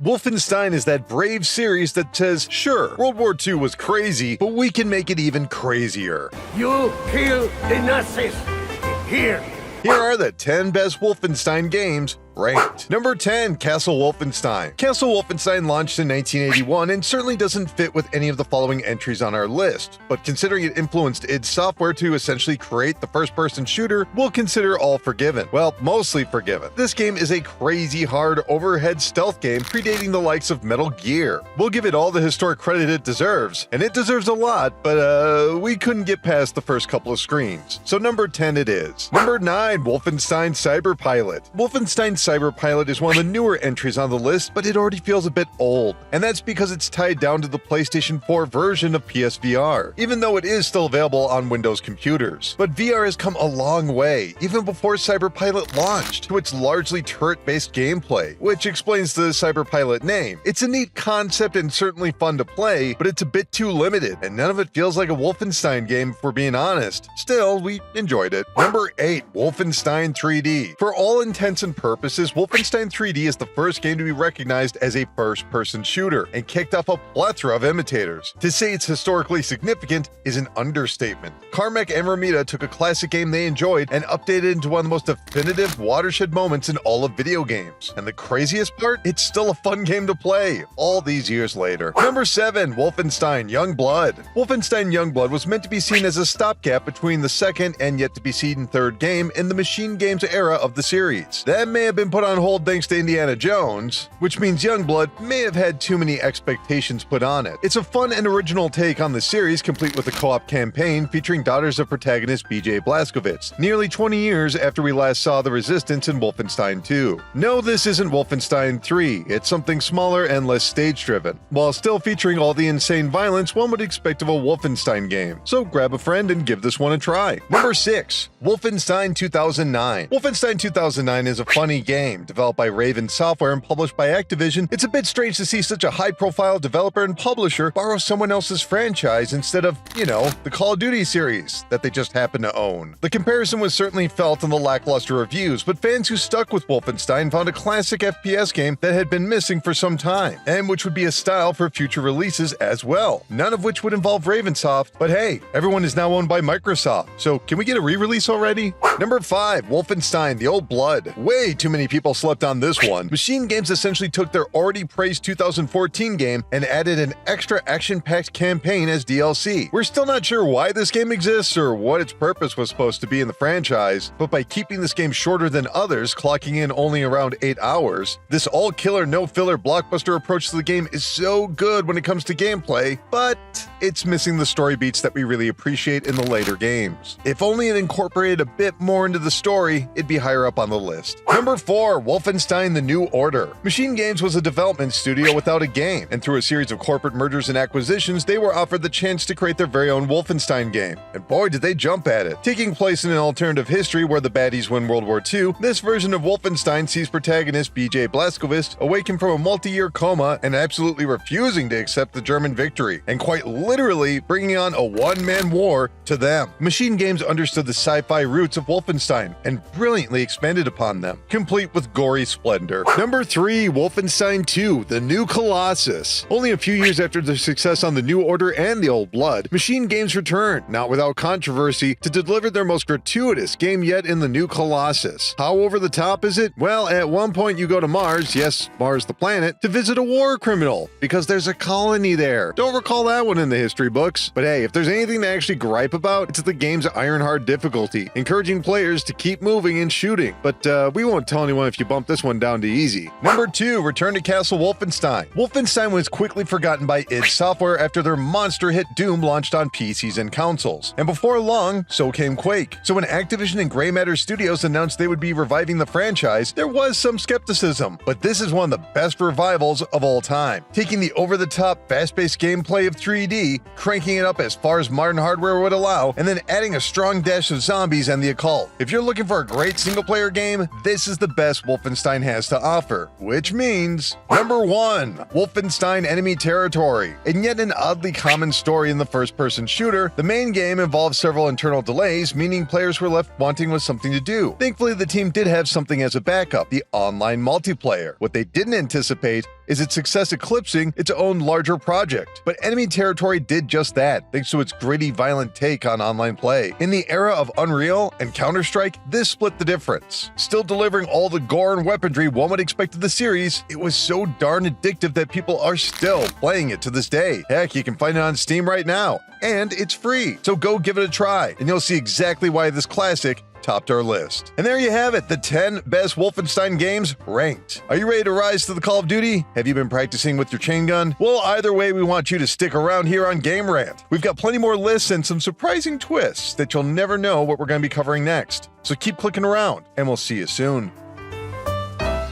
Wolfenstein is that brave series that says, sure, World War II was crazy, but we can make it even crazier. You kill the Nazis. Here. Here are the 10 best Wolfenstein games ranked. Number 10, Castle Wolfenstein. Castle Wolfenstein launched in 1981 and certainly doesn't fit with any of the following entries on our list, but considering it influenced id Software to essentially create the first-person shooter, we'll consider all forgiven. Well, mostly forgiven. This game is a crazy hard overhead stealth game predating the likes of Metal Gear. We'll give it all the historic credit it deserves, and it deserves a lot, but we couldn't get past the first couple of screens. So number 10 it is. Number 9, Wolfenstein Cyberpilot. Wolfenstein Cyberpilot is one of the newer entries on the list, but it already feels a bit old, and that's because it's tied down to the PlayStation 4 version of PSVR, even though it is still available on Windows computers. But VR has come a long way, even before Cyberpilot launched, to its largely turret-based gameplay, which explains the Cyberpilot name. It's a neat concept and certainly fun to play, but it's a bit too limited, and none of it feels like a Wolfenstein game if we're being honest. Still, we enjoyed it. Number 8, Wolfenstein 3D. For all intents and purposes, Wolfenstein 3D is the first game to be recognized as a first-person shooter and kicked off a plethora of imitators. To say it's historically significant is an understatement. Carmack and Romita took a classic game they enjoyed and updated it into one of the most definitive watershed moments in all of video games. And the craziest part? It's still a fun game to play, all these years later. Number 7, Wolfenstein Young Blood. Wolfenstein Young Blood was meant to be seen as a stopgap between the second and yet-to-be-seen third game in the Machine Games era of the series. That may have been put on hold thanks to Indiana Jones, which means Youngblood may have had too many expectations put on it. It's a fun and original take on the series, complete with a co-op campaign featuring daughters of protagonist BJ Blazkowicz, nearly 20 years after we last saw the Resistance in Wolfenstein 2. No, this isn't Wolfenstein 3, it's something smaller and less stage-driven. While still featuring all the insane violence one would expect of a Wolfenstein game, so grab a friend and give this one a try. Number 6, Wolfenstein 2009. Wolfenstein 2009 is a funny game, developed by Raven Software and published by Activision. It's a bit strange to see such a high-profile developer and publisher borrow someone else's franchise instead of, the Call of Duty series that they just happen to own. The comparison was certainly felt in the lackluster reviews, but fans who stuck with Wolfenstein found a classic FPS game that had been missing for some time, and which would be a style for future releases as well, none of which would involve Ravensoft, but hey, everyone is now owned by Microsoft, so can we get a re-release already? Number 5, Wolfenstein The Old Blood. Way too many people slept on this one. Machine Games essentially took their already praised 2014 game and added an extra action-packed campaign as DLC. We're still not sure why this game exists or what its purpose was supposed to be in the franchise, but by keeping this game shorter than others, clocking in only around 8 hours, this all-killer, no-filler blockbuster approach to the game is so good when it comes to gameplay, but it's missing the story beats that we really appreciate in the later games. If only it incorporated a bit more into the story, it'd be higher up on the list. Number 4, Wolfenstein The New Order. Machine Games was a development studio without a game, and through a series of corporate mergers and acquisitions, they were offered the chance to create their very own Wolfenstein game. And boy, did they jump at it. Taking place in an alternative history where the baddies win World War II, this version of Wolfenstein sees protagonist BJ Blazkowicz awaken from a multi-year coma and absolutely refusing to accept the German victory, and quite literally bringing on a one-man war to them. Machine Games understood the sci-fi roots of Wolfenstein and brilliantly expanded upon them, complete with gory splendor. Number 3, Wolfenstein 2 The New Colossus. Only a few years after their success on The New Order and The Old Blood, Machine Games returned, not without controversy, to deliver their most gratuitous game yet in The New Colossus. How over the top is it? Well, at one point you go to Mars, yes, Mars the planet, to visit a war criminal, because there's a colony there. Don't recall that one in the history books, but hey, if there's anything to actually gripe about, it's the game's iron-hard difficulty, encouraging players to keep moving and shooting, but we won't tell anyone if you bump this one down to easy. Number 2, Return to Castle Wolfenstein. Wolfenstein was quickly forgotten by id Software after their monster hit Doom launched on PCs and consoles, and before long, so came Quake. So when Activision and Grey Matter Studios announced they would be reviving the franchise, there was some skepticism, but this is one of the best revivals of all time, taking the over-the-top, fast-paced gameplay of 3D, cranking it up as far as modern hardware would allow, and then adding a strong dash of zombies and the occult. If you're looking for a great single-player game, this is the best Wolfenstein has to offer, which means number 1, Wolfenstein Enemy Territory. In yet an oddly common story in the first-person shooter, the main game involved several internal delays, meaning players were left wanting with something to do. Thankfully, the team did have something as a backup, the online multiplayer. What they didn't anticipate is its success eclipsing its own larger project. But Enemy Territory did just that, thanks to its gritty, violent take on online play. In the era of Unreal and Counter-Strike, this split the difference. Still delivering all the gore and weaponry one would expect of the series, it was so darn addictive that people are still playing it to this day. Heck, you can find it on Steam right now, and it's free. So go give it a try, and you'll see exactly why this classic topped our list. And there you have it, the 10 best Wolfenstein games ranked. Are you ready to rise to the Call of Duty? Have you been practicing with your chain gun? Well, either way, we want you to stick around here on Game Rant. We've got plenty more lists and some surprising twists that you'll never know what we're going to be covering next. So keep clicking around, and we'll see you soon.